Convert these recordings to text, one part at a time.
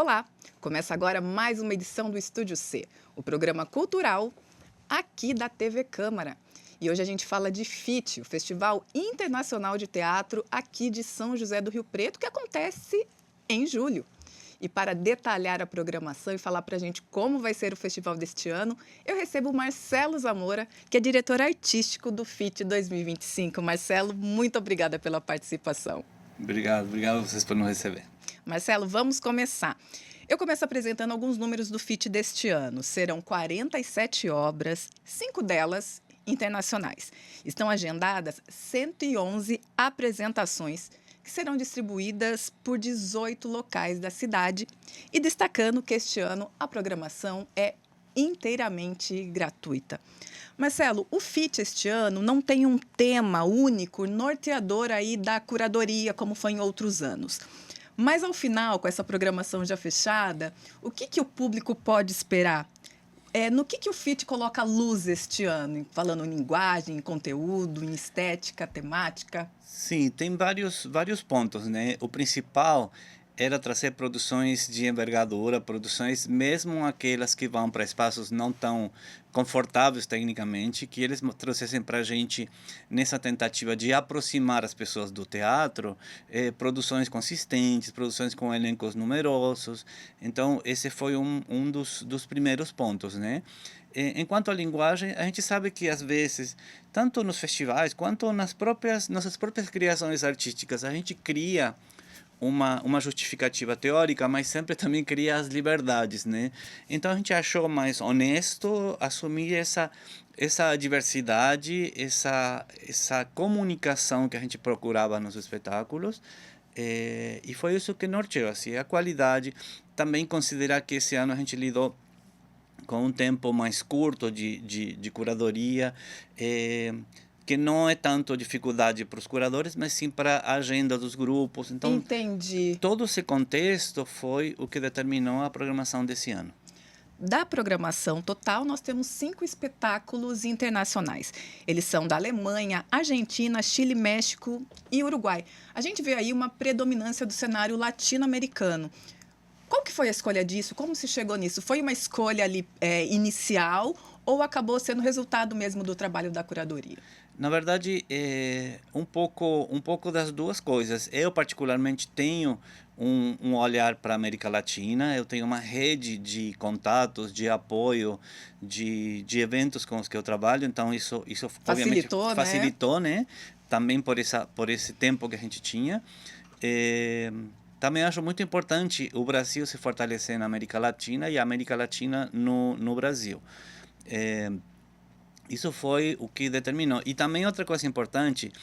Olá! Começa agora mais uma edição do Estúdio C, o programa cultural aqui da TV Câmara. E hoje a gente fala de FIT, o Festival Internacional de Teatro aqui de São José do Rio Preto, que acontece em julho. E para detalhar a programação e falar para a gente como vai ser o festival deste ano, eu recebo o Marcelo Zamora, que é diretor artístico do FIT 2025. Marcelo, muito obrigada pela participação. Obrigado a vocês por nos receber. Marcelo, vamos começar. Eu começo apresentando alguns números do FIT deste ano. Serão 47 obras, 5 delas internacionais. Estão agendadas 111 apresentações, que serão distribuídas por 18 locais da cidade. E destacando que este ano a programação é inteiramente gratuita. Marcelo, o FIT este ano não tem um tema único, norteador aí da curadoria, como foi em outros anos. Mas, ao final, com essa programação já fechada, o que o público pode esperar? No que o FIT coloca luz este ano? Falando em linguagem, em conteúdo, em estética, temática? Sim, tem vários pontos, né? O principal era trazer produções de envergadura, produções mesmo aquelas que vão para espaços não tão confortáveis tecnicamente, que eles trouxessem para a gente, nessa tentativa de aproximar as pessoas do teatro, produções consistentes, produções com elencos numerosos. Então, esse foi um dos primeiros pontos, né? Enquanto à linguagem, a gente sabe que, às vezes, tanto nos festivais quanto nossas próprias criações artísticas, a gente cria uma justificativa teórica, mas sempre também cria as liberdades, né? Então a gente achou mais honesto assumir essa diversidade, essa comunicação que a gente procurava nos espetáculos, e foi isso que norteou, assim, a qualidade. Também considerar que esse ano a gente lidou com um tempo mais curto de curadoria, que não é tanto dificuldade para os curadores, mas sim para a agenda dos grupos. Então, Entendi. todo esse contexto foi o que determinou a programação desse ano. Da programação total, nós temos 5 espetáculos internacionais. Eles são da Alemanha, Argentina, Chile, México e Uruguai. A gente vê aí uma predominância do cenário latino-americano. Qual que foi a escolha disso? Como se chegou nisso? Foi uma escolha ali inicial ou acabou sendo resultado mesmo do trabalho da curadoria? Na verdade, um pouco das duas coisas. Eu, particularmente, tenho um olhar para a América Latina. Eu tenho uma rede de contatos, de apoio, de eventos com os que eu trabalho. Então, isso obviamente facilitou, né? Também por esse tempo que a gente tinha. Também acho muito importante o Brasil se fortalecer na América Latina e a América Latina no Brasil. Isso foi o que determinou. E também outra coisa importante,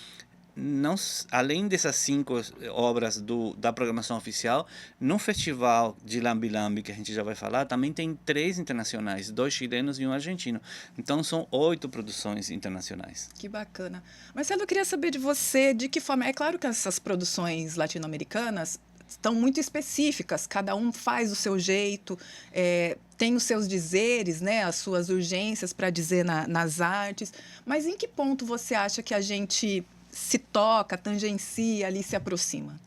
além dessas 5 obras da programação oficial, no festival de Lambi Lambi, que a gente já vai falar, também tem 3 internacionais, 2 chilenos e 1 argentino. Então, são 8 produções internacionais. Que bacana. Marcelo, eu queria saber de você, de que forma... É claro que essas produções latino-americanas estão muito específicas, cada um faz do seu jeito, tem os seus dizeres, né, as suas urgências para dizer nas artes, mas em que ponto você acha que a gente se toca, tangencia, ali se aproxima?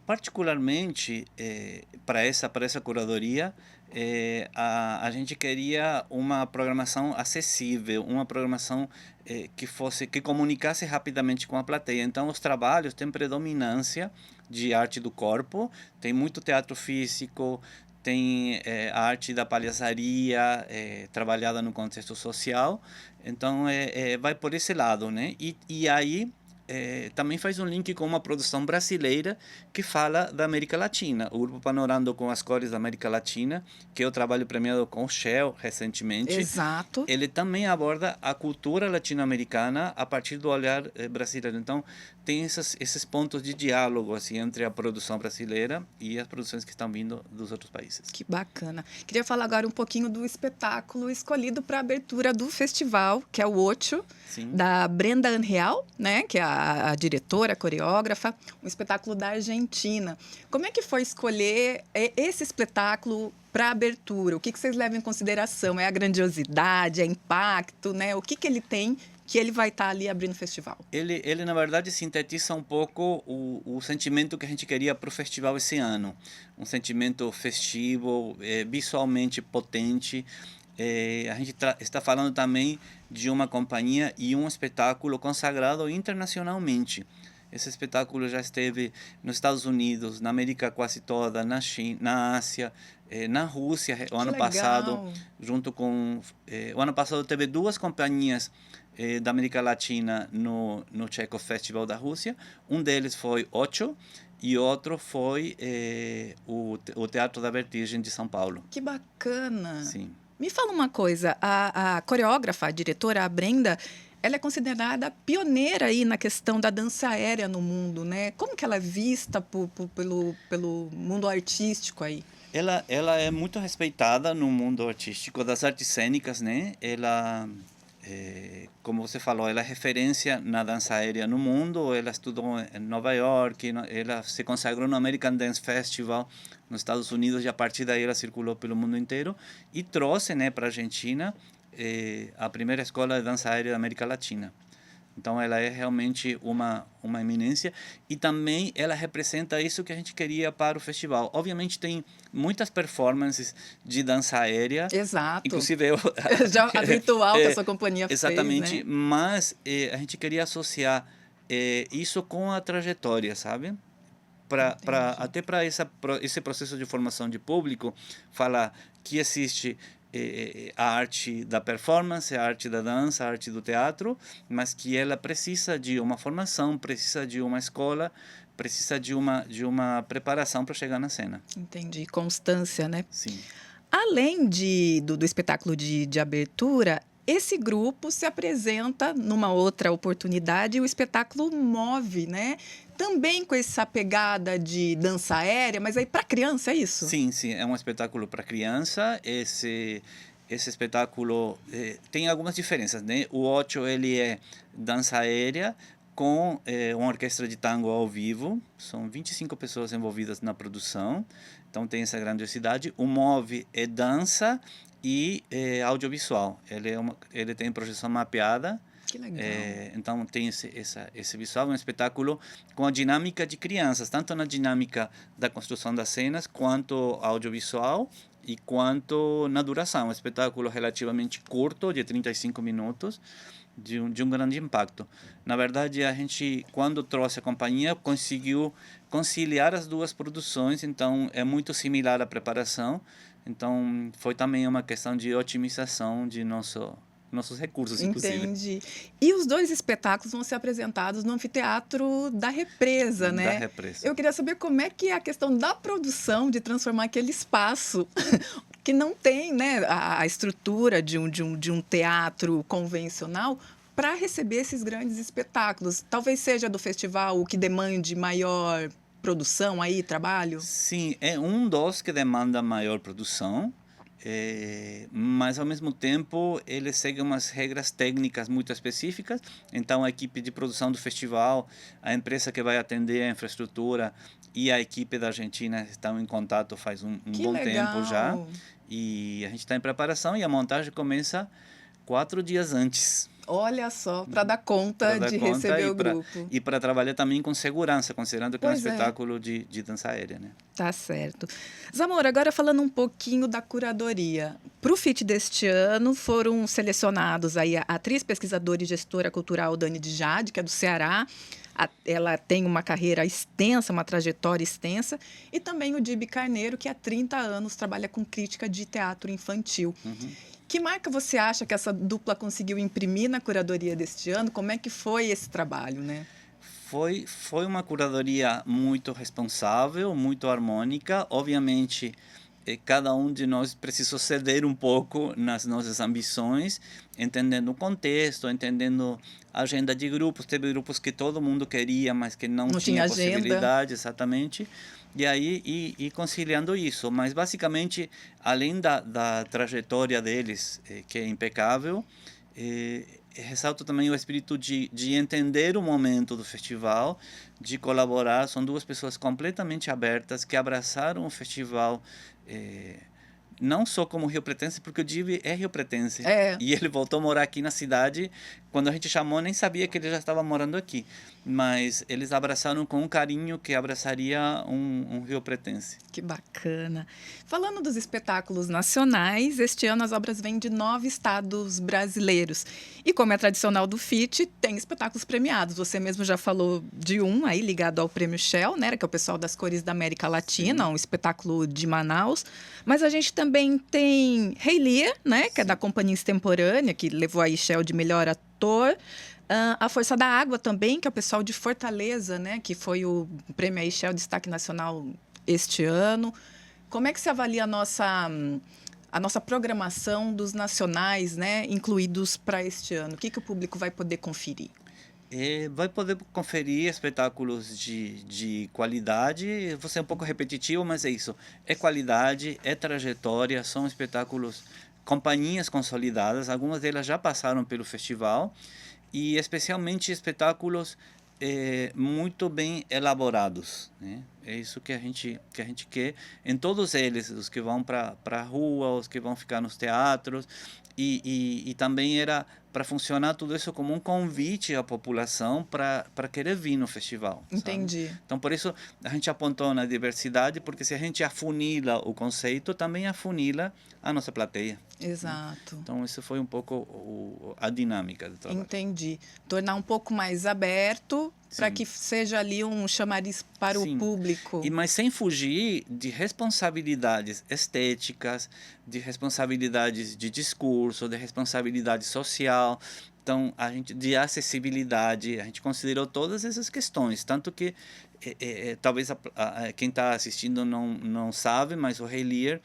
Particularmente, para essa curadoria, a gente queria uma programação acessível, uma programação que comunicasse rapidamente com a plateia. Então, os trabalhos têm predominância de arte do corpo, tem muito teatro físico, tem a arte da palhaçaria, trabalhada no contexto social. Então, vai por esse lado, né? E aí também faz um link com uma produção brasileira que fala da América Latina. O grupo Panorando com as Cores da América Latina, que é o trabalho premiado com o Shell recentemente. Exato. Ele também aborda a cultura latino-americana a partir do olhar brasileiro. Então, tem esses pontos de diálogo assim, entre a produção brasileira e as produções que estão vindo dos outros países. Que bacana. Queria falar agora um pouquinho do espetáculo escolhido para a abertura do festival, que é o Ocho, da Brenda Anreal, né, que é a diretora, a coreógrafa, um espetáculo da Argentina. Como é que foi escolher esse espetáculo para a abertura? O que vocês levam em consideração? É a grandiosidade, é impacto, né? O que ele tem que ele vai estar ali abrindo o festival? Ele, na verdade, sintetiza um pouco o sentimento que a gente queria para o festival esse ano. Um sentimento festivo, visualmente potente. A gente está falando também de uma companhia e um espetáculo consagrado internacionalmente. Esse espetáculo já esteve nos Estados Unidos, na América quase toda, na China, na Ásia, na Rússia. O Que ano passado, legal! junto com... o ano passado teve duas companhias da América Latina no Chekhov Festival da Rússia. Um deles foi Ocho e outro foi o Teatro da Vertigem de São Paulo. Que bacana! Sim. Me fala uma coisa, a coreógrafa, a diretora, a Brenda, ela é considerada pioneira aí na questão da dança aérea no mundo, né? Como que ela é vista pelo mundo artístico aí? Ela é muito respeitada no mundo artístico das artes cênicas, né? Ela, como você falou, ela é referência na dança aérea no mundo. Ela estudou em Nova York, ela se consagrou no American Dance Festival nos Estados Unidos e a partir daí ela circulou pelo mundo inteiro e trouxe, né, para a Argentina a primeira escola de dança aérea da América Latina. Então ela é realmente uma eminência e também ela representa isso que a gente queria para o festival. Obviamente tem muitas performances de dança aérea, Exato. inclusive eu Já a virtual que a sua companhia exatamente, fez, né? mas a gente queria associar isso com a trajetória, sabe? Até para esse processo de formação de público, falar que existe a arte da performance, a arte da dança, a arte do teatro, mas que ela precisa de uma formação, precisa de uma escola, precisa de uma preparação para chegar na cena. Entendi. Constância, né? Sim. Além do espetáculo de abertura, esse grupo se apresenta numa outra oportunidade e o espetáculo move, né? Também com essa pegada de dança aérea, mas aí para criança, é isso? Sim, sim, é um espetáculo para criança. Esse espetáculo tem algumas diferenças, né? O Ocho, ele é dança aérea com uma orquestra de tango ao vivo. São 25 pessoas envolvidas na produção, então tem essa grandiosidade. O Move é dança e audiovisual. Ele tem projeção mapeada. Que legal. Então tem esse visual, um espetáculo com a dinâmica de crianças, tanto na dinâmica da construção das cenas, quanto audiovisual e quanto na duração. Um espetáculo relativamente curto, de 35 minutos, de um grande impacto. Na verdade, a gente, quando trouxe a companhia, conseguiu conciliar as duas produções, então é muito similar a preparação. Então foi também uma questão de otimização de nossos recursos, inclusive. Entendi. E os dois espetáculos vão ser apresentados no Anfiteatro da Represa, né? Da Represa. Eu queria saber como é que é a questão da produção, de transformar aquele espaço que não tem, né, a estrutura de um teatro convencional para receber esses grandes espetáculos. Talvez seja do festival o que demande maior produção aí, trabalho? Sim, é um dos que demanda maior produção, mas ao mesmo tempo ele segue umas regras técnicas muito específicas. Então a equipe de produção do festival, a empresa que vai atender a infraestrutura e a equipe da Argentina estão em contato faz um bom tempo já. E a gente está em preparação e a montagem começa 4 dias antes. Olha só, para dar conta de receber o grupo. E para trabalhar também com segurança, considerando que é um Pois é. espetáculo de dança aérea, né? Tá certo. Zamora, agora falando um pouquinho da curadoria. Para o FIT deste ano, foram selecionados aí a atriz, pesquisadora e gestora cultural Dani de Jade, que é do Ceará. Ela tem uma carreira extensa, uma trajetória extensa. E também o Dibi Carneiro, que há 30 anos trabalha com crítica de teatro infantil. Uhum. Que marca você acha que essa dupla conseguiu imprimir na curadoria deste ano? Como é que foi esse trabalho, né? Foi uma curadoria muito responsável, muito harmônica. Obviamente, cada um de nós precisou ceder um pouco nas nossas ambições, entendendo o contexto, entendendo a agenda de grupos. Teve grupos que todo mundo queria, mas que não tinha possibilidade, exatamente. E aí, e conciliando isso. Mas, basicamente, além da trajetória deles, que é impecável, ressalto também o espírito de entender o momento do festival, de colaborar. São duas pessoas completamente abertas que abraçaram o festival não só como riopretense, porque o Givi é riopretense. É. E ele voltou a morar aqui na cidade. Quando a gente chamou, nem sabia que ele já estava morando aqui. Mas eles abraçaram com um carinho que abraçaria um riopretense. Que bacana. Falando dos espetáculos nacionais, este ano as obras vêm de 9 estados brasileiros. E como é tradicional do FIT, tem espetáculos premiados. Você mesmo já falou de um aí ligado ao Prêmio Shell, né, que é o pessoal das cores da América Latina, um espetáculo de Manaus. Mas a gente também tem Rei Lear, né, que é da Companhia Extemporânea, que levou aí Shell de melhor ator. A Força da Água também, que é o pessoal de Fortaleza, né, que foi o prêmio aí Shell Destaque Nacional este ano. Como é que se avalia a nossa programação dos nacionais, né, incluídos para este ano? O que o público vai poder conferir? Vai poder conferir espetáculos de qualidade. Vou ser um pouco repetitivo, mas é isso. É qualidade, é trajetória, são espetáculos, companhias consolidadas. Algumas delas já passaram pelo festival. E especialmente espetáculos muito bem elaborados, né? É isso que a gente quer em todos eles, os que vão para a rua, os que vão ficar nos teatros, e também era para funcionar tudo isso como um convite à população para querer vir no festival. Entendi. Sabe? Então, por isso, a gente apontou na diversidade, porque se a gente afunila o conceito, também afunila a nossa plateia. Exato. Então, isso foi um pouco a dinâmica do trabalho. Entendi. Tornar um pouco mais aberto para que seja ali um chamariz para o público. Mas sem fugir de responsabilidades estéticas, de responsabilidades de discurso, de responsabilidade social. Então, de acessibilidade, a gente considerou todas essas questões. Tanto que, talvez quem está assistindo não sabe, mas o Rei Lear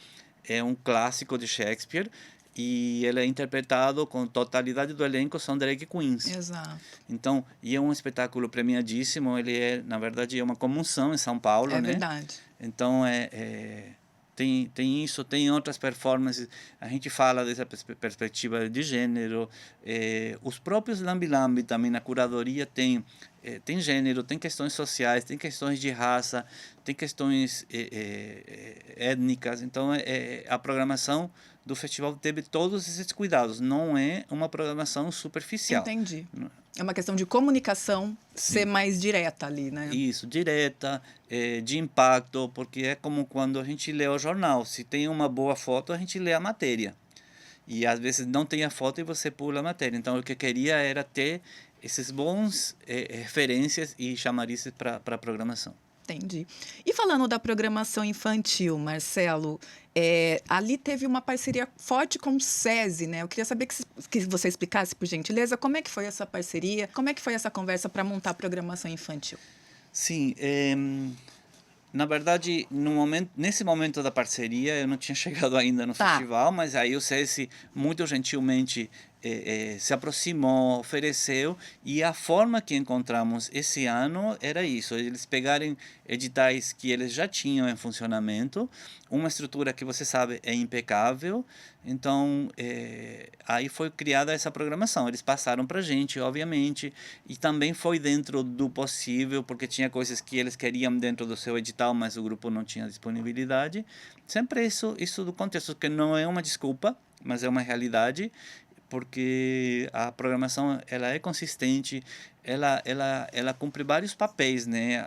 é um clássico de Shakespeare. E ele é interpretado com totalidade do elenco, são drag queens. Exato. Então, e é um espetáculo premiadíssimo, ele na verdade, é uma comoção em São Paulo, né? Né? Verdade. Então, tem isso, tem outras performances, a gente fala dessa perspectiva de gênero, os próprios Lambi Lambi também na curadoria tem gênero, tem questões sociais, tem questões de raça, tem questões étnicas, então a programação do festival teve todos esses cuidados, não é uma programação superficial. Entendi. É uma questão de comunicação ser mais direta ali, né? Isso, direta, de impacto, porque é como quando a gente lê o jornal. Se tem uma boa foto, a gente lê a matéria. E às vezes não tem a foto e você pula a matéria. Então, o que eu queria era ter esses bons referências e chamarizes para a programação. Entendi. E falando da programação infantil, Marcelo, ali teve uma parceria forte com o SESI, né? Eu queria saber que você explicasse, por gentileza, como é que foi essa parceria, como é que foi essa conversa para montar a programação infantil? Sim, na verdade, nesse momento da parceria, eu não tinha chegado ainda no festival, mas aí o SESI muito gentilmente se aproximou, ofereceu, e a forma que encontramos esse ano era isso, eles pegarem editais que eles já tinham em funcionamento, uma estrutura que você sabe é impecável, então aí foi criada essa programação, eles passaram para a gente, obviamente, e também foi dentro do possível, porque tinha coisas que eles queriam dentro do seu edital, mas o grupo não tinha disponibilidade, sempre isso do contexto, que não é uma desculpa, mas é uma realidade, porque a programação ela é consistente, ela cumpre vários papéis, né?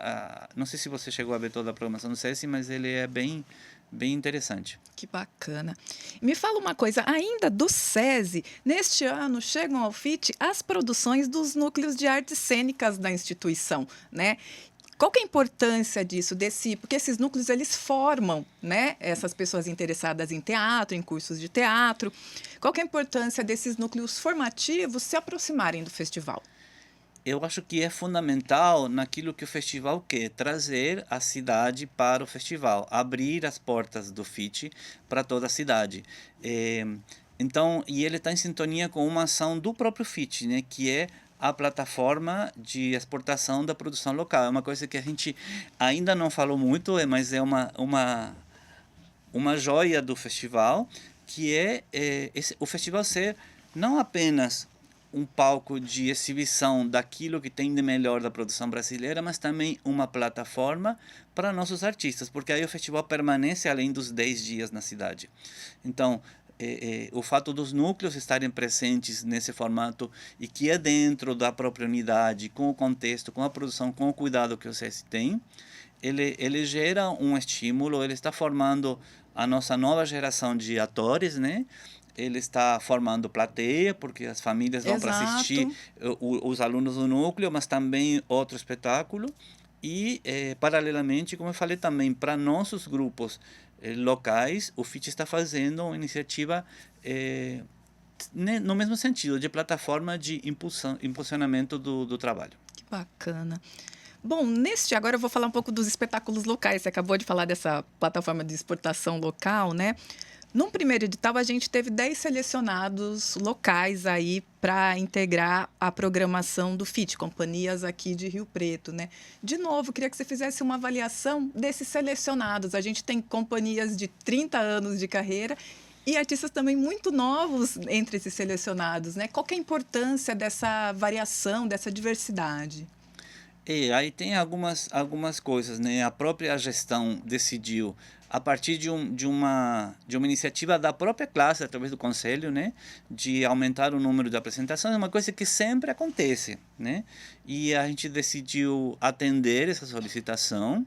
Não sei se você chegou a ver toda a programação do SESI, mas ele é bem interessante. Que bacana. Me fala uma coisa, ainda do SESI, neste ano chegam ao FIT as produções dos núcleos de artes cênicas da instituição, né? Qual que é a importância disso, porque esses núcleos eles formam, né, essas pessoas interessadas em teatro, em cursos de teatro. Qual que é a importância desses núcleos formativos se aproximarem do festival? Eu acho que é fundamental naquilo que o festival quer, trazer a cidade para o festival, abrir as portas do FIT para toda a cidade. Então, e ele está em sintonia com uma ação do próprio FIT, né, que é a plataforma de exportação da produção local. É uma coisa que a gente ainda não falou muito, mas é uma joia do festival, que o festival ser não apenas um palco de exibição daquilo que tem de melhor da produção brasileira, mas também uma plataforma para nossos artistas, porque aí o festival permanece além dos 10 dias na cidade. Então, o fato dos núcleos estarem presentes nesse formato e que é dentro da própria unidade, com o contexto, com a produção, com o cuidado que o SESI tem, ele gera um estímulo, ele está formando a nossa nova geração de atores, né? Ele está formando plateia, porque as famílias vão para assistir Exato. os alunos do núcleo, mas também outro espetáculo. E, paralelamente, como eu falei também, para nossos grupos locais, o FIT está fazendo uma iniciativa no mesmo sentido, de plataforma de impulsionamento do trabalho. Que bacana. Bom, agora eu vou falar um pouco dos espetáculos locais. Você acabou de falar dessa plataforma de exportação local, né? Num primeiro edital, a gente teve 10 selecionados locais aí para integrar a programação do FIT, companhias aqui de Rio Preto, né? De novo, queria que você fizesse uma avaliação desses selecionados. A gente tem companhias de 30 anos de carreira e artistas também muito novos entre esses selecionados, né? Qual que é a importância dessa variação, dessa diversidade? E aí tem algumas coisas, né? A própria gestão decidiu, a partir de uma iniciativa da própria classe, através do conselho, né? De aumentar o número de apresentações, é uma coisa que sempre acontece, né? E a gente decidiu atender essa solicitação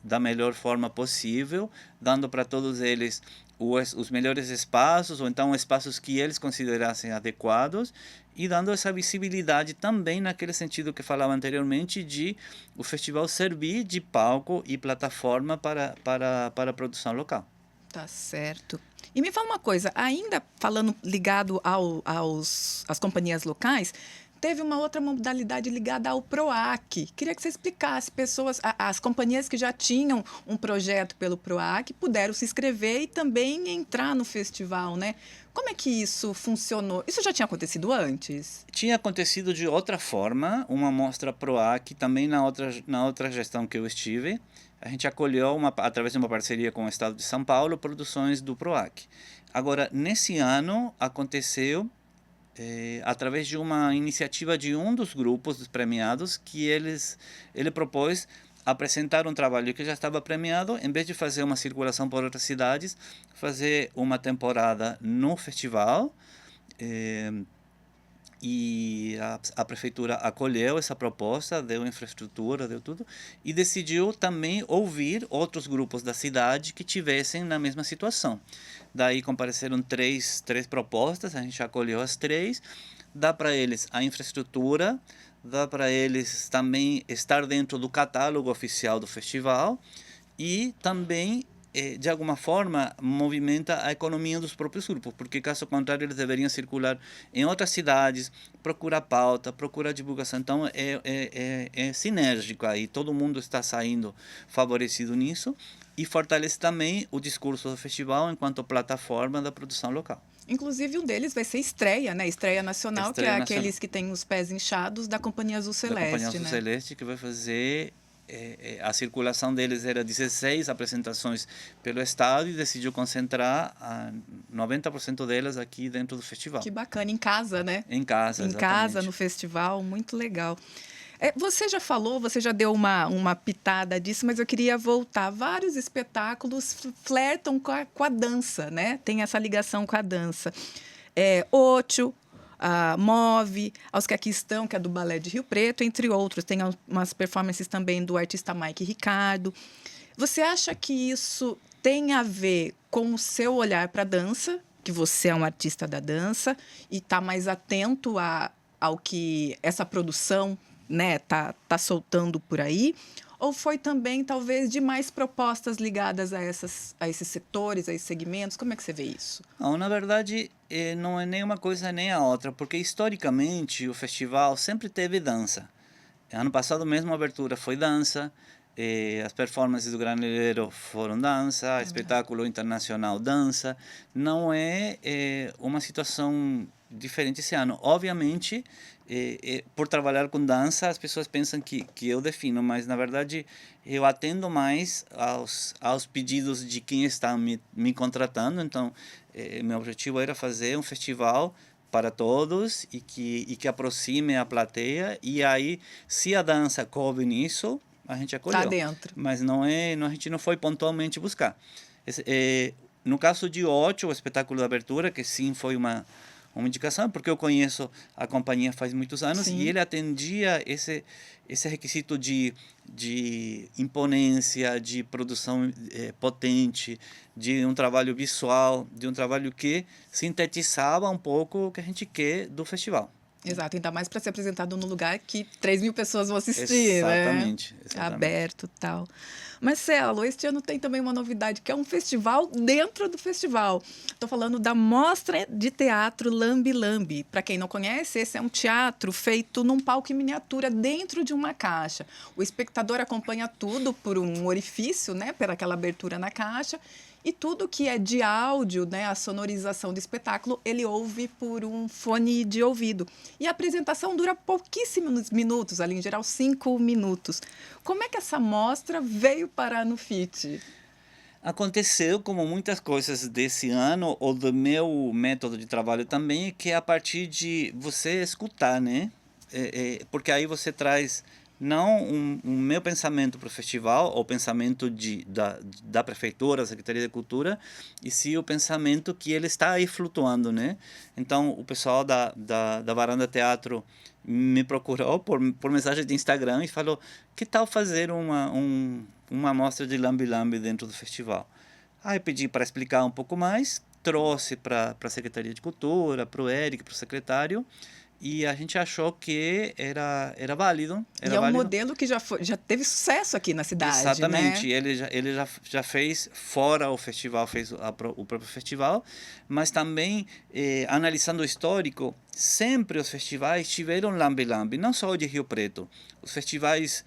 da melhor forma possível, dando para todos eles os melhores espaços, ou então espaços que eles considerassem adequados, e dando essa visibilidade também naquele sentido que falava anteriormente, de o festival servir de palco e plataforma para a produção local. Tá certo. E me fala uma coisa, ainda falando ligado às companhias locais, teve uma outra modalidade ligada ao PROAC. Queria que você explicasse, as companhias que já tinham um projeto pelo PROAC puderam se inscrever e também entrar no festival, né? Como é que isso funcionou? Isso já tinha acontecido antes? Tinha acontecido de outra forma, uma mostra PROAC, também na outra gestão que eu estive. A gente acolheu, através de uma parceria com o Estado de São Paulo, produções do PROAC. Agora, nesse ano, aconteceu através de uma iniciativa de um dos grupos dos premiados, que ele propôs apresentar um trabalho que já estava premiado, em vez de fazer uma circulação por outras cidades, fazer uma temporada no festival. E a prefeitura acolheu essa proposta, deu infraestrutura, deu tudo, e decidiu também ouvir outros grupos da cidade que tivessem na mesma situação. Daí compareceram três propostas, a gente acolheu as três, dá para eles a infraestrutura, dá para eles também estar dentro do catálogo oficial do festival e também de alguma forma, movimenta a economia dos próprios grupos, porque caso contrário eles deveriam circular em outras cidades, procurar pauta, procurar divulgação. Então é sinérgico aí, todo mundo está saindo favorecido nisso e fortalece também o discurso do festival enquanto plataforma da produção local. Inclusive, um deles vai ser estreia, né? Estreia nacional, que é Estreia nacional aqueles que têm os pés inchados da Companhia Azul da Companhia Celeste, Azul né? Celeste, que vai fazer a circulação deles era 16 apresentações pelo estado e decidiu concentrar 90% delas aqui dentro do festival. Que bacana, em casa, né? Em casa, Em casa, no exatamente. festival, muito legal. Você já falou, você já deu uma pitada disso, mas eu queria voltar. Vários espetáculos flertam com a dança, né? Tem essa ligação com a dança. Óteo, a Move, aos que aqui estão, que é do Balé de Rio Preto, entre outros. Tem umas performances também do artista Mike Ricardo. Você acha que isso tem a ver com o seu olhar para a dança, que você é um artista da dança e está mais atento ao que essa produção, né, tá soltando por aí? Ou foi também, talvez, de mais propostas ligadas a esses setores, a esses segmentos? Como é que você vê isso? Não, na verdade, não é nem uma coisa nem a outra, porque historicamente o festival sempre teve dança. Ano passado mesmo a abertura foi dança, as performances do Graneleiro foram dança, espetáculo internacional dança. Não é uma situação diferente esse ano. Obviamente, por trabalhar com dança, as pessoas pensam que eu defino, mas na verdade eu atendo mais aos pedidos de quem está me contratando. Então, meu objetivo era fazer um festival para todos e que aproxime a plateia. E aí, se a dança coube nisso, a gente acolheu. Tá dentro. Mas a gente não foi pontualmente buscar. No caso de Ocho, o espetáculo de abertura, que sim foi uma indicação, porque eu conheço a companhia faz muitos anos. Sim. E ele atendia esse requisito de imponência, de produção potente, de um trabalho visual, de um trabalho que sintetizava um pouco o que a gente quer do festival. Exato, ainda mais para ser apresentado num lugar que 3.000 pessoas vão assistir, Exatamente, né? exatamente. Aberto e tal. Marcelo, este ano tem também uma novidade, que é um festival dentro do festival. Estou falando da Mostra de Teatro Lambi Lambi. Para quem não conhece, esse é um teatro feito num palco em miniatura dentro de uma caixa. O espectador acompanha tudo por um orifício, né, por aquela abertura na caixa. E tudo que é de áudio, né, a sonorização do espetáculo, ele ouve por um fone de ouvido. E a apresentação dura pouquíssimos minutos, ali em geral 5 minutos. Como é que essa mostra veio parar no FIT? Aconteceu, como muitas coisas desse ano, ou do meu método de trabalho também, que é a partir de você escutar, né? Porque aí você traz não um meu pensamento para o festival, ou o pensamento da prefeitura, da Secretaria de Cultura, e sim o pensamento que ele está aí flutuando, né? Então, o pessoal da Varanda Teatro me procurou por mensagem de Instagram e falou: que tal fazer uma amostra de Lambi Lambi dentro do festival? Aí eu pedi para explicar um pouco mais, trouxe para a Secretaria de Cultura, para o Eric, para o secretário, e a gente achou que era válido. E é um modelo que já teve sucesso aqui na cidade, exatamente, né? Ele já fez fora o festival, fez o próprio festival, mas também, analisando o histórico, sempre os festivais tiveram Lambi Lambi, não só o de Rio Preto, os festivais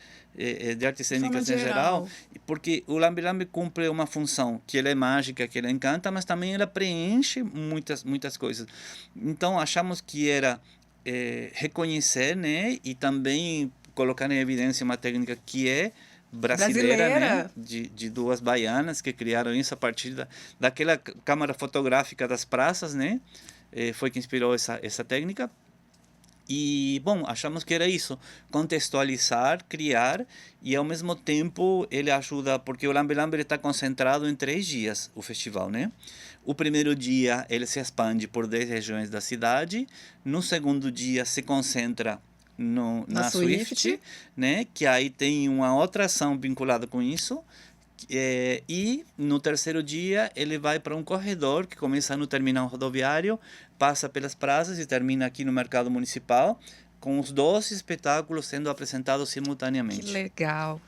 de artes cênicas em geral, porque o Lambi Lambi cumpre uma função que ela é mágica, que ela encanta, mas também ela preenche muitas coisas. Então achamos que era reconhecer, né, e também colocar em evidência uma técnica que é brasileira. Né, de duas baianas que criaram isso a partir daquela câmara fotográfica das praças, né, foi que inspirou essa técnica. E, bom, achamos que era isso, contextualizar, criar, e ao mesmo tempo ele ajuda, porque o Lambi Lambi está concentrado em 3 dias, o festival, né? O primeiro dia ele se expande por 10 regiões da cidade, no segundo dia se concentra na Swift, né? Que aí tem uma outra ação vinculada com isso. E no terceiro dia ele vai para um corredor que começa no terminal rodoviário, passa pelas praças e termina aqui no mercado municipal, com os 12 espetáculos sendo apresentados simultaneamente. Que legal,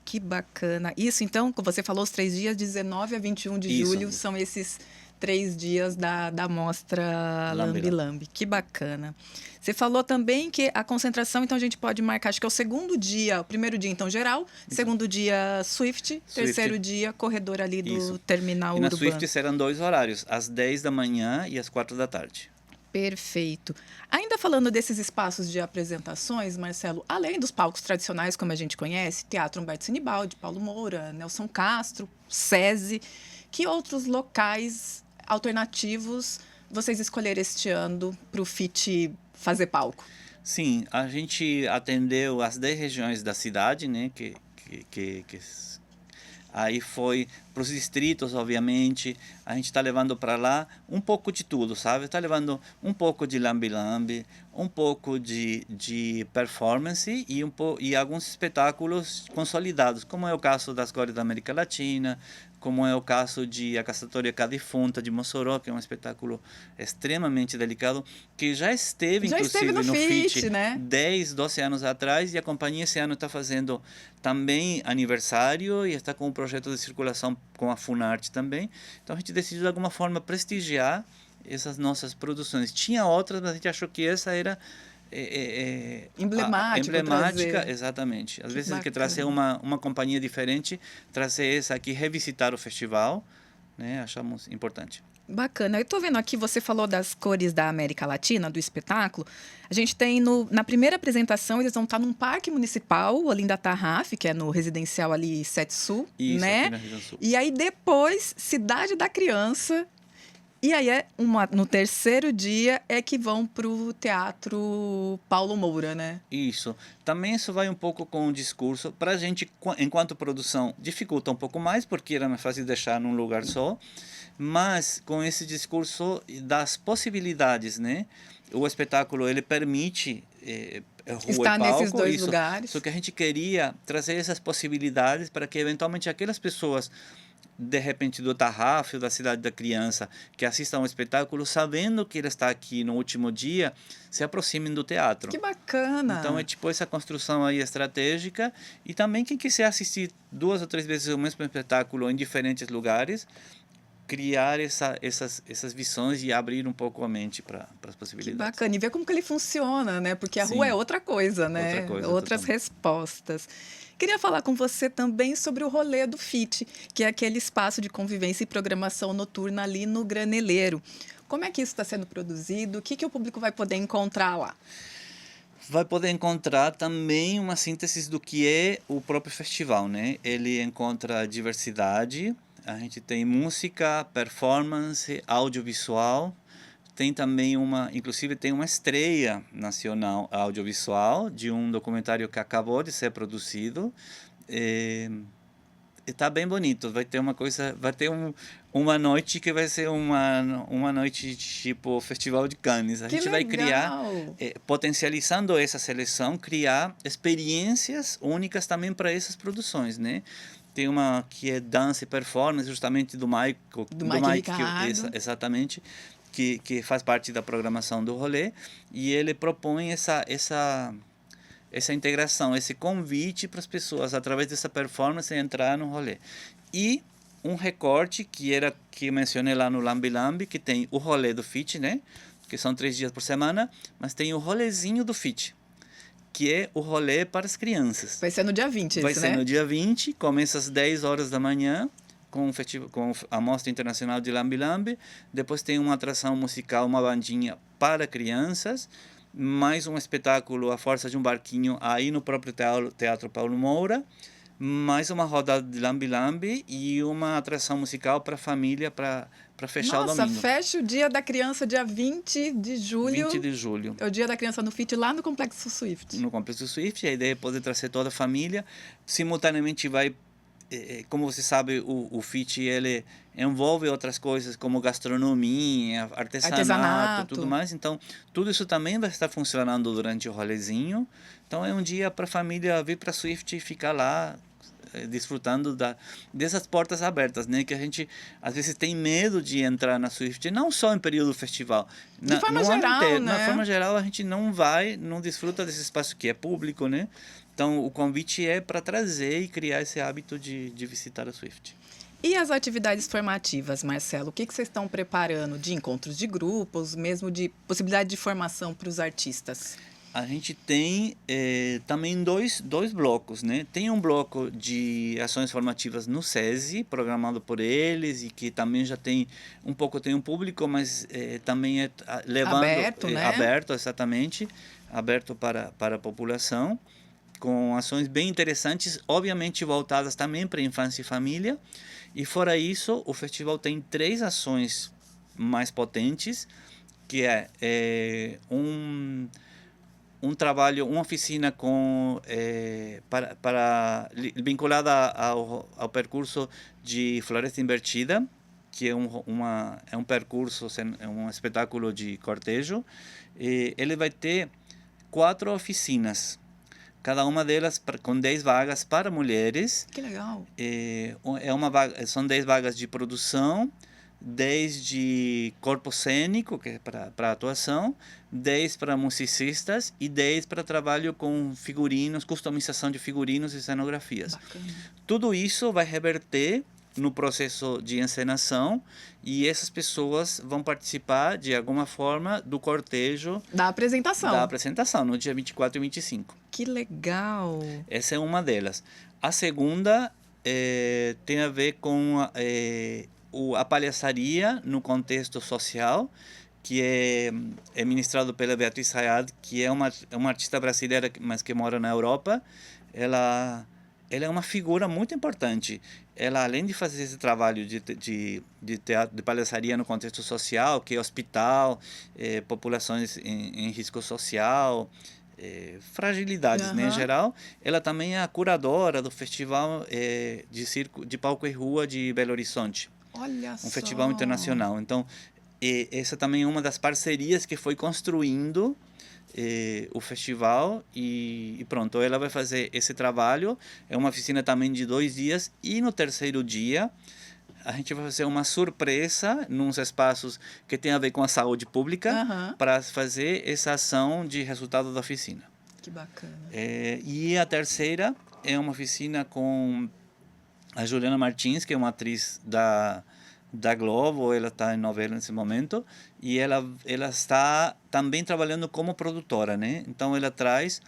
que bacana. Isso, então, como você falou, os 3 dias, 19 a 21 de julho, são esses 3 dias da mostra Lambi Lambi. Que bacana. Você falou também que a concentração, então a gente pode marcar, acho que é o segundo dia, o primeiro dia, então, geral, segundo dia Swift, terceiro dia corredor ali do terminal urbano. E na Swift serão 2 horários, às 10 da manhã e às 4 da tarde. Perfeito. Ainda falando desses espaços de apresentações, Marcelo, além dos palcos tradicionais, como a gente conhece, Teatro Humberto Sinibaldi, Paulo Moura, Nelson Castro, SESI, que outros locais alternativos vocês escolheram este ano para o FIT fazer palco? Sim, a gente atendeu as 10 regiões da cidade, né, aí foi para os distritos, obviamente, a gente está levando para lá um pouco de tudo, sabe? Está levando um pouco de Lambi Lambi, um pouco de performance e alguns espetáculos consolidados, como é o caso das Cores da América Latina, como é o caso de A Caçatória Cadifunta de Mossoró, que é um espetáculo extremamente delicado, que já esteve inclusive no FIT, né? 10, 12 anos atrás, e a companhia esse ano está fazendo também aniversário e está com um projeto de circulação com a Funarte também. Então a gente decidiu de alguma forma prestigiar essas nossas produções. Tinha outras, mas a gente achou que essa era emblemática, exatamente. Às vezes que trazer uma companhia diferente, trazer essa aqui, revisitar o festival, né? Achamos importante. Bacana. Eu estou vendo aqui, você falou das cores da América Latina, do espetáculo. A gente tem na primeira apresentação, eles vão estar num parque municipal, Olinda Tarraf, que é no residencial ali Sete Sul, isso, né? Aqui na região sul. E aí depois, Cidade da Criança E aí no terceiro dia é que vão para o Teatro Paulo Moura, né? Isso. Também isso vai um pouco com o discurso. Para a gente, enquanto produção, dificulta um pouco mais, porque era mais fácil deixar num lugar só. Mas com esse discurso das possibilidades, né? O espetáculo ele permite rua Está e nesses palco, dois isso. lugares. Só que a gente queria trazer essas possibilidades para que eventualmente aquelas pessoas de repente do Tarrafo, da Cidade da Criança, que assistam ao espetáculo, sabendo que ele está aqui no último dia, se aproximem do teatro. Que bacana! Então é tipo essa construção aí estratégica, e também quem quiser assistir 2 ou 3 vezes o mesmo espetáculo em diferentes lugares, criar essas visões e abrir um pouco a mente para as Que possibilidades. bacana. E ver como que ele funciona, né? Porque a Sim. rua é outra coisa, né? Outra coisa, Outras totalmente. respostas. Queria falar com você também sobre o rolê do FIT, que é aquele espaço de convivência e programação noturna ali no Graneleiro. Como é que isso está sendo produzido? O que o público vai poder encontrar lá? Vai poder encontrar também uma síntese do que é o próprio festival, né? Ele encontra diversidade, a gente tem música, performance, audiovisual, tem também inclusive tem uma estreia nacional audiovisual de um documentário que acabou de ser produzido. Está bem bonito, vai ter uma noite que vai ser uma noite tipo Festival de Cannes. A Que gente vai criar, legal! potencializando essa seleção, criar experiências únicas também para essas produções, né? Tem uma que é dança e performance, justamente do Mike, Do Mike Ricardo. Ricardo. Exatamente, que faz parte da programação do rolê, e ele propõe essa integração, esse convite para as pessoas, através dessa performance, entrar no rolê. E um recorte que eu mencionei lá no Lambi Lambi, que tem o rolê do FIT, né? Que são 3 dias por semana, mas tem o rolezinho do FIT, que é o rolê para as crianças. Vai ser no dia 20 Vai esse, ser né? no dia 20, começa às 10 horas da manhã, com a Mostra Internacional de Lambi Lambi. Depois tem uma atração musical, uma bandinha para crianças, mais um espetáculo A Força de um Barquinho aí no próprio Teatro Paulo Moura, mais uma rodada de Lambi Lambi e uma atração musical para a família para fechar o Nossa, domingo. fecha o Dia da Criança dia 20 de julho. 20 de julho. É o Dia da Criança no FIT lá no Complexo Swift. No Complexo Swift, a ideia é poder trazer toda a família. Simultaneamente vai, como você sabe, o FIT ele envolve outras coisas como gastronomia, artesanato, tudo mais. Então, tudo isso também vai estar funcionando durante o rolezinho. Então, é um dia para a família vir para a Swift e ficar lá desfrutando dessas portas abertas, né? Que a gente às vezes tem medo de entrar na Swift, não só em período festival, De forma geral, né? Na forma geral, a gente não desfruta desse espaço que é público, né? Então, o convite é para trazer e criar esse hábito de visitar a Swift. E as atividades formativas, Marcelo? O que vocês estão preparando de encontros de grupos, mesmo de possibilidade de formação para os artistas? A gente tem também dois blocos, né? Tem um bloco de ações formativas no SESI, programado por eles, e que também já tem um público, mas também é levando... Aberto, né? Aberto, exatamente. Aberto para a população, com ações bem interessantes, obviamente voltadas também para infância e família. E fora isso, o festival tem 3 ações mais potentes, que é um trabalho, uma oficina vinculada ao percurso de Floresta Invertida, que é um percurso, é um espetáculo de cortejo. Ele vai ter 4 oficinas, cada uma delas com 10 vagas para mulheres. Que legal! São 10 vagas de produção, 10 de corpo cênico, que é para atuação, 10 para musicistas e 10 para trabalho com figurinos, customização de figurinos e cenografias. Bacana. Tudo isso vai reverter no processo de encenação, e essas pessoas vão participar de alguma forma do cortejo Da apresentação. no dia 24 e 25. Que legal! Essa é uma delas. A segunda tem a ver com a palhaçaria no contexto social, que é ministrado pela Beatriz Hayad, que é uma artista brasileira, mas que mora na Europa. Ela ela é uma figura muito importante. Ela, além de fazer esse trabalho de teatro, de palhaçaria no contexto social, que é hospital, populações em risco social, fragilidades, né, em Aham. geral, ela também é a curadora do Festival de Circo, de Palco e Rua de Belo Horizonte, Olha um festival só. internacional. Então, essa também é uma das parcerias que foi construindo o festival e pronto, ela vai fazer esse trabalho. É uma oficina também de 2 dias e no terceiro dia a gente vai fazer uma surpresa nos espaços que tem a ver com a saúde pública Aham. para fazer essa ação de resultado da oficina. Que bacana. E a terceira é uma oficina com a Juliana Martins, que é uma atriz da Globo, ela está em novela nesse momento, e ela está também trabalhando como produtora, né? Então ela traz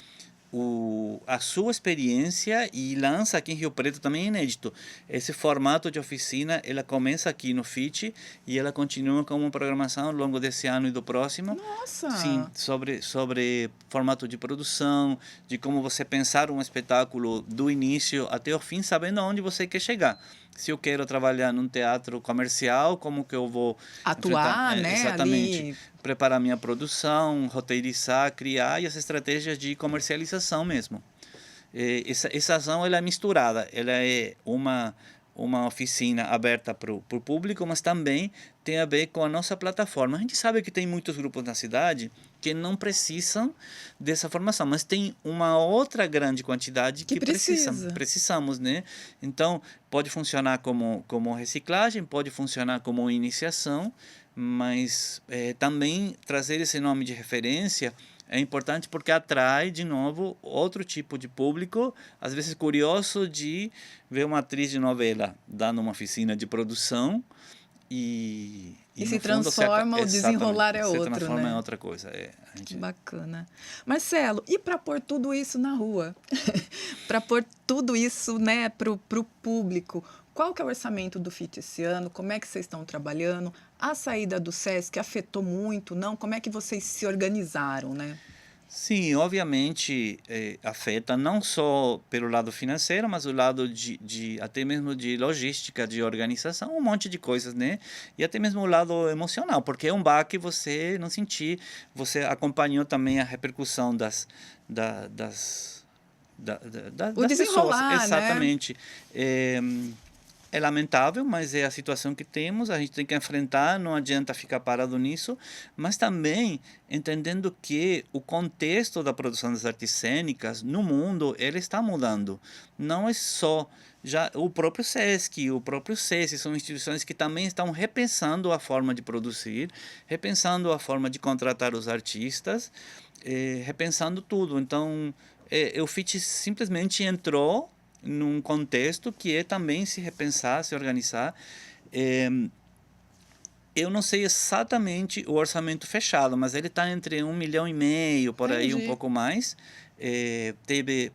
a sua experiência e lança aqui em Rio Preto também inédito. Esse formato de oficina, ela começa aqui no FIT e ela continua com uma programação ao longo desse ano e do próximo. Sim, Nossa. sobre formato de produção, de como você pensar um espetáculo do início até o fim, sabendo aonde você quer chegar. Se eu quero trabalhar num teatro comercial, como que eu vou enfrentar? Atuar, né, Exatamente. ali. Preparar minha produção, roteirizar, criar e as estratégias de comercialização mesmo. Essa ação ela é misturada, ela é uma oficina aberta para o público, mas também tem a ver com a nossa plataforma. A gente sabe que tem muitos grupos na cidade que não precisam dessa formação, mas tem uma outra grande quantidade Que que precisa. precisamos, né? Então, pode funcionar como reciclagem, pode funcionar como iniciação, mas também trazer esse nome de referência é importante porque atrai, de novo, outro tipo de público, às vezes curioso de ver uma atriz de novela dando uma oficina de produção E e se no fundo, transforma, o exatamente, desenrolar é se outro, transforma em né? outra coisa. A Que gente... bacana. Marcelo, e para pôr tudo isso na rua? Para pôr tudo isso, né, pro público, qual que é o orçamento do FIT esse ano? Como é que vocês estão trabalhando? A saída do SESC afetou muito, não? Como é que vocês se organizaram, né? Sim, obviamente afeta não só pelo lado financeiro, mas o lado até mesmo de logística, de organização, um monte de coisas, né? E até mesmo o lado emocional, porque é um baque você não sentir, você acompanhou também a repercussão O das pessoas, desenrolar, né? exatamente. É, é lamentável, mas é a situação que temos, a gente tem que enfrentar, não adianta ficar parado nisso, mas também entendendo que o contexto da produção das artes cênicas no mundo, ele está mudando. Não é só já o próprio SESC, o próprio SESI, são instituições que também estão repensando a forma de produzir, repensando a forma de contratar os artistas, repensando tudo. Então, o FIT simplesmente entrou num contexto que é também se repensar, se organizar. É, eu não sei exatamente o orçamento fechado, mas ele está entre 1,5 milhão, por aí um Entendi. pouco mais.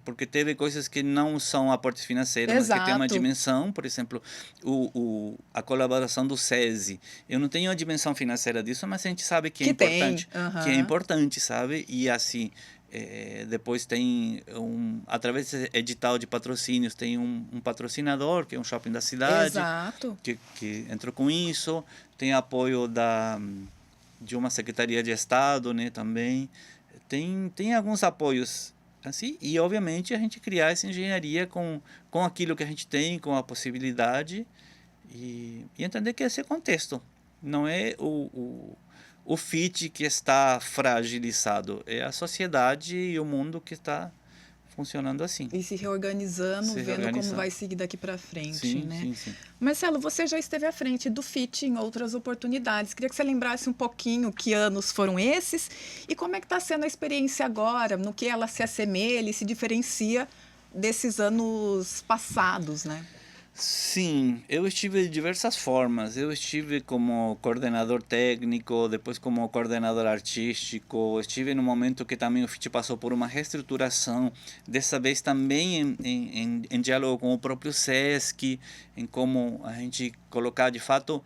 Porque teve coisas que não são aportes financeiros, mas que tem uma Exato. dimensão, por exemplo, a colaboração do SESI. Eu não tenho a dimensão financeira disso, mas a gente sabe Que tem. que é Aham. importante, sabe? E assim, depois tem através desse edital de patrocínios, tem um patrocinador, que é um shopping da cidade, Exato. que entrou com isso, tem apoio de uma secretaria de Estado, né, também. Tem alguns apoios assim, e obviamente a gente criar essa engenharia com aquilo que a gente tem, com a possibilidade, e entender que esse é o contexto. Não é o FIT que está fragilizado, é a sociedade e o mundo que está funcionando assim, E se reorganizando, se vendo como vai reorganizando. seguir daqui para frente, Sim, né? sim, sim. Marcelo, você já esteve à frente do FIT em outras oportunidades. Queria que você lembrasse um pouquinho que anos foram esses e como é que está sendo a experiência agora, no que ela se assemelha e se diferencia desses anos passados, né? Sim, eu estive de diversas formas. Eu estive como coordenador técnico, depois como coordenador artístico. Estive no momento que também o FIT passou por uma reestruturação, dessa vez também em diálogo com o próprio SESC, em como a gente colocar de fato.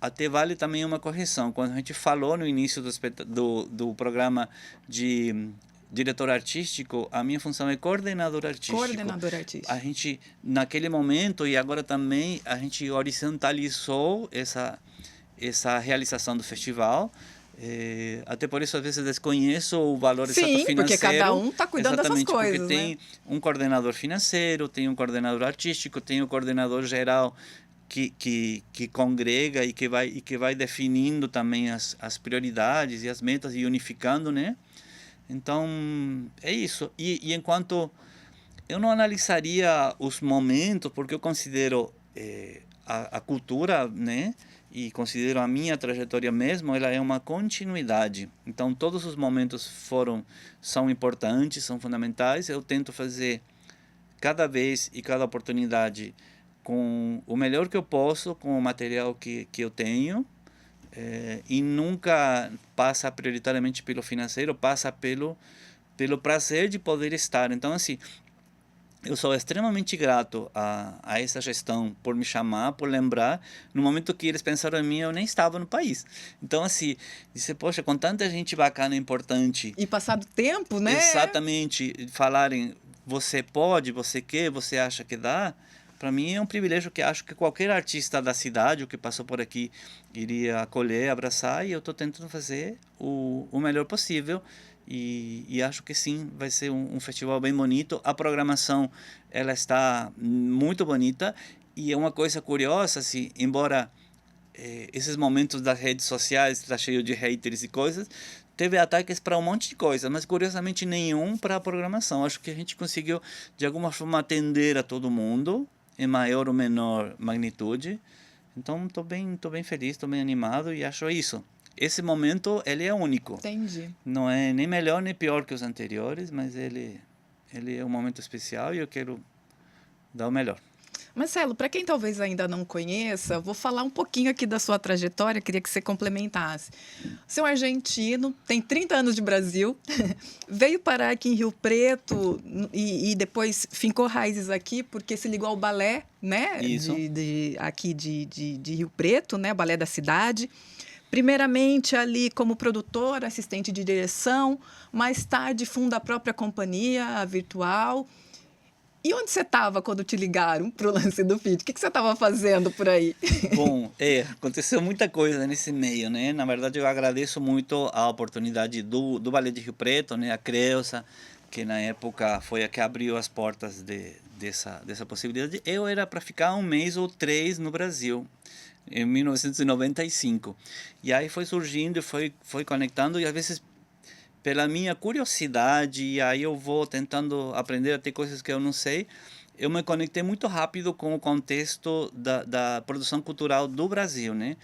Até vale também uma correção. Quando a gente falou no início do programa de diretor artístico, a minha função é coordenador artístico. Coordenador artístico. A gente, naquele momento e agora também, a gente horizontalizou essa realização do festival. Até por isso, às vezes, desconheço o valor exato financeiro. Sim, porque cada um está cuidando dessas coisas, porque tem um coordenador financeiro, tem um coordenador artístico, tem um coordenador geral que congrega e que vai definindo também as prioridades e as metas e unificando, né? Então, é isso. E enquanto eu não analisaria os momentos, porque eu considero a cultura, né? E considero a minha trajetória mesmo, ela é uma continuidade. Então, todos os momentos são importantes, são fundamentais. Eu tento fazer cada vez e cada oportunidade com o melhor que eu posso, com o material que eu tenho, e nunca passa prioritariamente pelo financeiro, passa pelo prazer de poder estar. Então, assim, eu sou extremamente grato a essa gestão por me chamar, por lembrar. No momento que eles pensaram em mim, eu nem estava no país. Então, assim, disse, poxa, com tanta gente bacana e importante... E passado tempo, né? Exatamente. Falarem, você pode, você quer, você acha que dá... Para mim é um privilégio que acho que qualquer artista da cidade, o que passou por aqui, iria acolher, abraçar, e eu estou tentando fazer o melhor possível. E acho que sim, vai ser um festival bem bonito. A programação, ela está muito bonita, e é uma coisa curiosa, assim, embora esses momentos das redes sociais está cheio de haters e coisas, teve ataques para um monte de coisa, mas curiosamente nenhum para a programação. Acho que a gente conseguiu de alguma forma atender a todo mundo, em maior ou menor magnitude. Então estou bem feliz, estou bem animado e acho isso. Esse momento, ele é único. Entendi. Não é nem melhor nem pior que os anteriores, mas ele é um momento especial e eu quero dar o melhor. Marcelo, para quem talvez ainda não conheça, vou falar um pouquinho aqui da sua trajetória, queria que você complementasse. Você é um argentino, tem 30 anos de Brasil, veio parar aqui em Rio Preto e depois fincou raízes aqui porque se ligou ao balé, né? Isso. Aqui de Rio Preto, né? O balé da cidade. Primeiramente ali como produtor, assistente de direção, mais tarde funda a própria companhia, a Virtual. E onde você estava quando te ligaram para o lance do FIT? O que você estava fazendo por aí? Bom, aconteceu muita coisa nesse meio, né? Na verdade, eu agradeço muito a oportunidade do Balé de Rio Preto, né? A Creusa, que na época foi a que abriu as portas dessa possibilidade. Eu era para ficar 1 mês ou 3 no Brasil, em 1995. E aí foi surgindo, foi conectando, e às vezes pela minha curiosidade, e aí eu vou tentando aprender até coisas que eu não sei, eu me conectei muito rápido com o contexto da produção cultural do Brasil, né?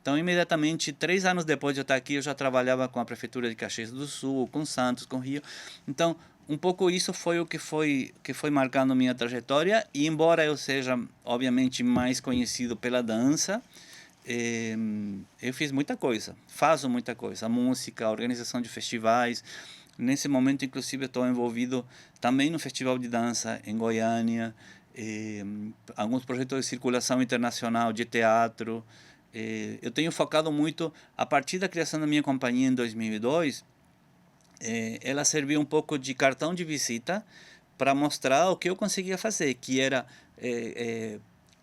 Então, imediatamente, 3 anos depois de eu estar aqui, eu já trabalhava com a Prefeitura de Caxias do Sul, com Santos, com Rio. Então, um pouco isso foi o que foi marcando minha trajetória, e embora eu seja, obviamente, mais conhecido pela dança, eu fiz muita coisa, faço muita coisa, a música, a organização de festivais. Nesse momento, inclusive, estou envolvido também no Festival de Dança em Goiânia, alguns projetos de circulação internacional de teatro. Eu tenho focado muito, a partir da criação da minha companhia em 2002, ela serviu um pouco de cartão de visita para mostrar o que eu conseguia fazer, que era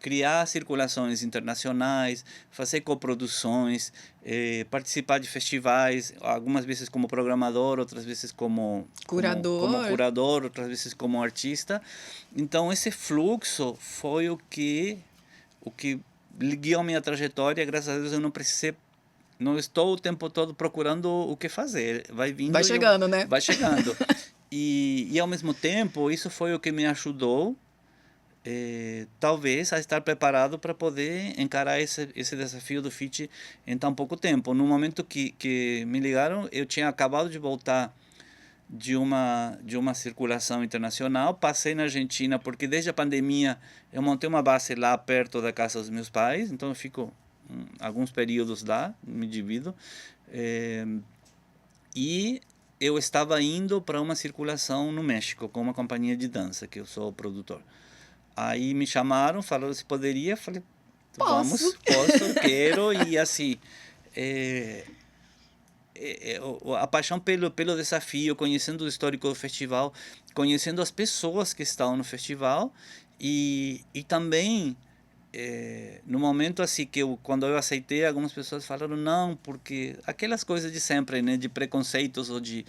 criar circulações internacionais, fazer coproduções, participar de festivais, algumas vezes como programador, outras vezes como curador, outras vezes como artista. Então, esse fluxo foi o que guiou a minha trajetória. Graças a Deus eu não estou o tempo todo procurando o que fazer. Vai chegando, né? Vai chegando. E ao mesmo tempo, isso foi o que me ajudou talvez a estar preparado para poder encarar esse desafio do FIT em tão pouco tempo. No momento que me ligaram, eu tinha acabado de voltar de uma circulação internacional, passei na Argentina, porque desde a pandemia eu montei uma base lá perto da casa dos meus pais, então eu fico alguns períodos lá, me divido, e eu estava indo para uma circulação no México com uma companhia de dança, que eu sou produtor. Aí me chamaram, falaram se poderia, falei, vamos, posso, quero, e assim, a paixão pelo desafio, conhecendo o histórico do festival, conhecendo as pessoas que estão no festival e também no momento assim que quando eu aceitei, algumas pessoas falaram não, porque aquelas coisas de sempre, né, de preconceitos ou de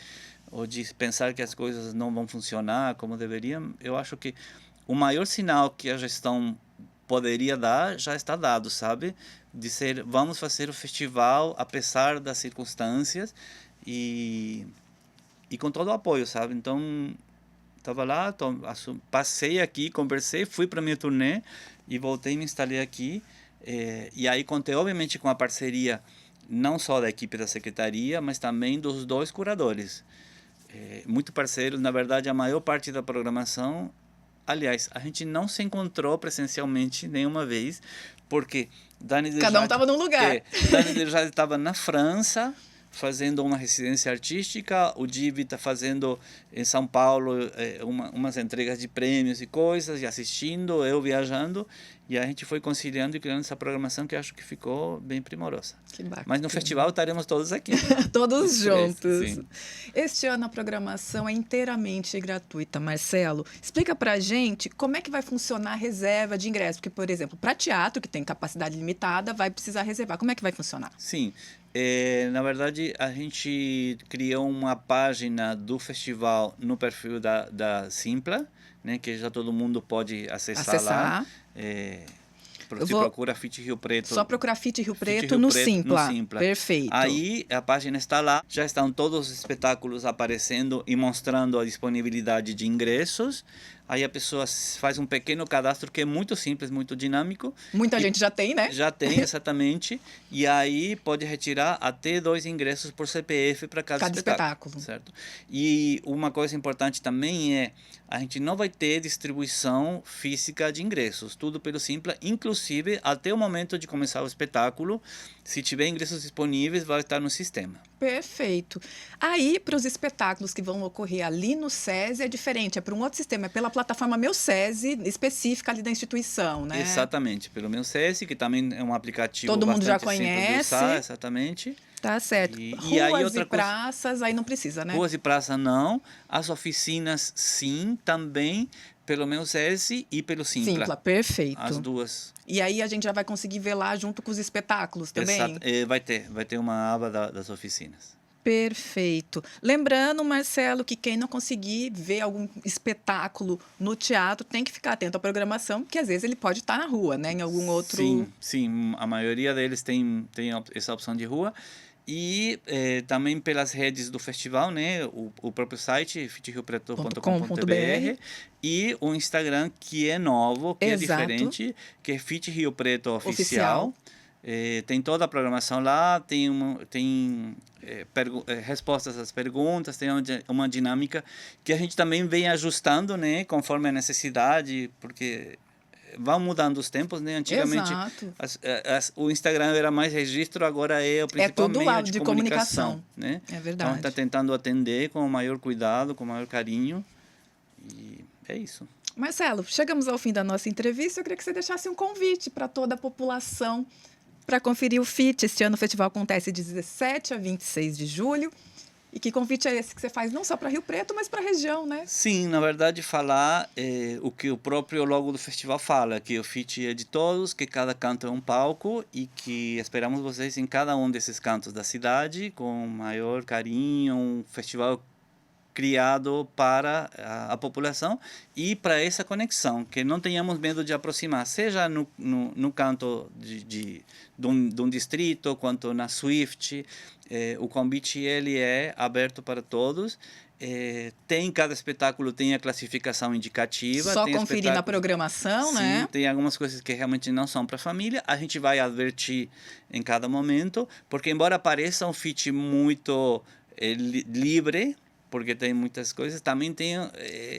pensar que as coisas não vão funcionar como deveriam. Eu acho que o maior sinal que a gestão poderia dar já está dado, sabe? De ser, vamos fazer o festival apesar das circunstâncias e, e com todo o apoio, sabe? Então, estava lá, passei aqui, conversei, fui para minha turnê e voltei e me instalei aqui. E aí contei, obviamente, com a parceria não só da equipe da secretaria, mas também dos dois curadores. Muito parceiros, na verdade, a maior parte da programação. Aliás, a gente não se encontrou presencialmente nenhuma vez, porque Dani Cada um estava num lugar. Dani já estava na França, fazendo uma residência artística, o Divi está fazendo em São Paulo umas entregas de prêmios e coisas, e assistindo, eu viajando, e a gente foi conciliando e criando essa programação que acho que ficou bem primorosa. Que bacana. Mas no festival estaremos todos aqui. Todos juntos. Sim. Este ano a programação é inteiramente gratuita. Marcelo, explica pra gente como é que vai funcionar a reserva de ingresso, porque, por exemplo, para teatro, que tem capacidade limitada, vai precisar reservar. Como é que vai funcionar? Sim. Na verdade, a gente criou uma página do festival no perfil da Simpla, né, que já todo mundo pode acessar lá. Se procura FIT Rio Preto. Só procurar FIT Rio Preto, Rio no Preto Simpla. no Simpla. Perfeito. Aí a página está lá, já estão todos os espetáculos aparecendo e mostrando a disponibilidade de ingressos. Aí a pessoa faz um pequeno cadastro que é muito simples, muito dinâmico. Muita gente já tem, né? Já tem, exatamente. E aí pode retirar até 2 ingressos por CPF para cada espetáculo. Certo? E uma coisa importante também é, a gente não vai ter distribuição física de ingressos, tudo pelo Simpla, inclusive até o momento de começar o espetáculo, se tiver ingressos disponíveis, vai estar no sistema. Perfeito. Aí, para os espetáculos que vão ocorrer ali no SESI, é diferente, é para um outro sistema, é pela plataforma Meu SESI, específica ali da instituição, né? Exatamente, pelo Meu SESI, que também é um aplicativo todo mundo já bastante simples de usar, exatamente. Tá certo. Ruas e praças, aí não precisa, né? Ruas e praças não. As oficinas, sim, também pelo Meu SESI e pelo Simpla. Simpla, perfeito. As duas. E aí a gente já vai conseguir ver lá junto com os espetáculos também? Exato. Vai ter uma aba das oficinas. Perfeito. Lembrando, Marcelo, que quem não conseguir ver algum espetáculo no teatro tem que ficar atento à programação, porque às vezes ele pode estar na rua, né? Em algum outro... Sim. A maioria deles tem essa opção de rua. E também pelas redes do festival, né? O próprio site, fitriopreto.com.br, e o Instagram, que é novo, que Exato. é diferente, que é Fit Rio Preto Oficial. Tem toda a programação lá, tem respostas às perguntas, tem uma dinâmica que a gente também vem ajustando, né? Conforme a necessidade, porque... vão mudando os tempos, né? Antigamente o Instagram era mais registro, agora é o principal meio de comunicação, né? É verdade. Então está tentando atender com o maior cuidado, com o maior carinho, e é isso. Marcelo, chegamos ao fim da nossa entrevista. Eu queria que você deixasse um convite para toda a população para conferir o FIT. Este ano o festival acontece de 17 a 26 de julho. E que convite é esse que você faz não só para Rio Preto, mas para a região, né? Sim, na verdade, falar o que o próprio logo do festival fala, que o FIT é de todos, que cada canto é um palco e que esperamos vocês em cada um desses cantos da cidade com maior carinho, um festival criado para a população e para essa conexão, que não tenhamos medo de aproximar, seja no canto de um distrito, quanto na Swift. O convite ele é aberto para todos. Cada espetáculo tem a classificação indicativa. Só conferir na programação, sim, né? Tem algumas coisas que realmente não são para a família. A gente vai advertir em cada momento, porque embora pareça um FIT muito livre, porque tem muitas coisas, também tem...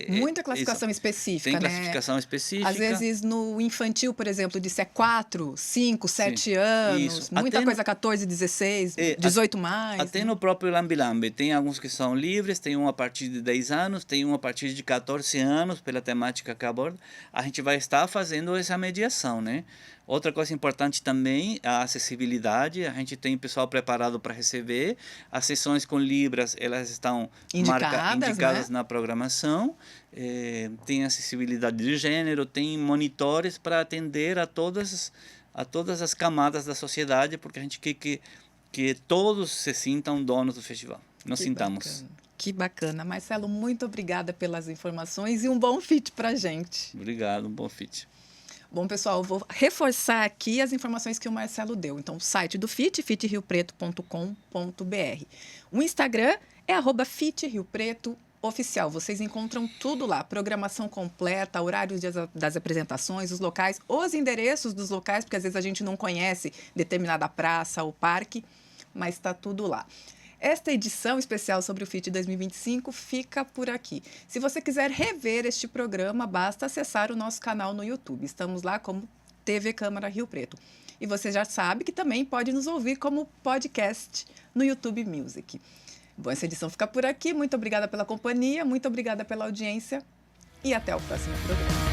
muita classificação específica, tem classificação específica. Às vezes no infantil, por exemplo, disse 4, 5, 7 anos, isso. Muita coisa 14, 16, 18 mais. Até né? No próprio Lambi Lambi, tem alguns que são livres, tem um a partir de 10 anos, tem um a partir de 14 anos, pela temática que aborda. A gente vai estar fazendo essa mediação, né? Outra coisa importante também, a acessibilidade. A gente tem pessoal preparado para receber. As sessões com Libras, elas estão indicadas Né? na programação. Tem acessibilidade de gênero, tem monitores para atender a todas as camadas da sociedade, porque a gente quer que todos se sintam donos do festival. Nos sintamos. Bacana. Que bacana. Marcelo, muito obrigada pelas informações e um bom FIT para a gente. Obrigado, um bom FIT. Bom, pessoal, eu vou reforçar aqui as informações que o Marcelo deu. Então, o site do FIT, fitriopreto.com.br. O Instagram é @fitriopretoOficial. Vocês encontram tudo lá, programação completa, horários das apresentações, os locais, os endereços dos locais, porque às vezes a gente não conhece determinada praça ou parque, mas está tudo lá. Esta edição especial sobre o FIT 2025 fica por aqui. Se você quiser rever este programa, basta acessar o nosso canal no YouTube. Estamos lá como TV Câmara Rio Preto. E você já sabe que também pode nos ouvir como podcast no YouTube Music. Bom, essa edição fica por aqui. Muito obrigada pela companhia, muito obrigada pela audiência e até o próximo programa.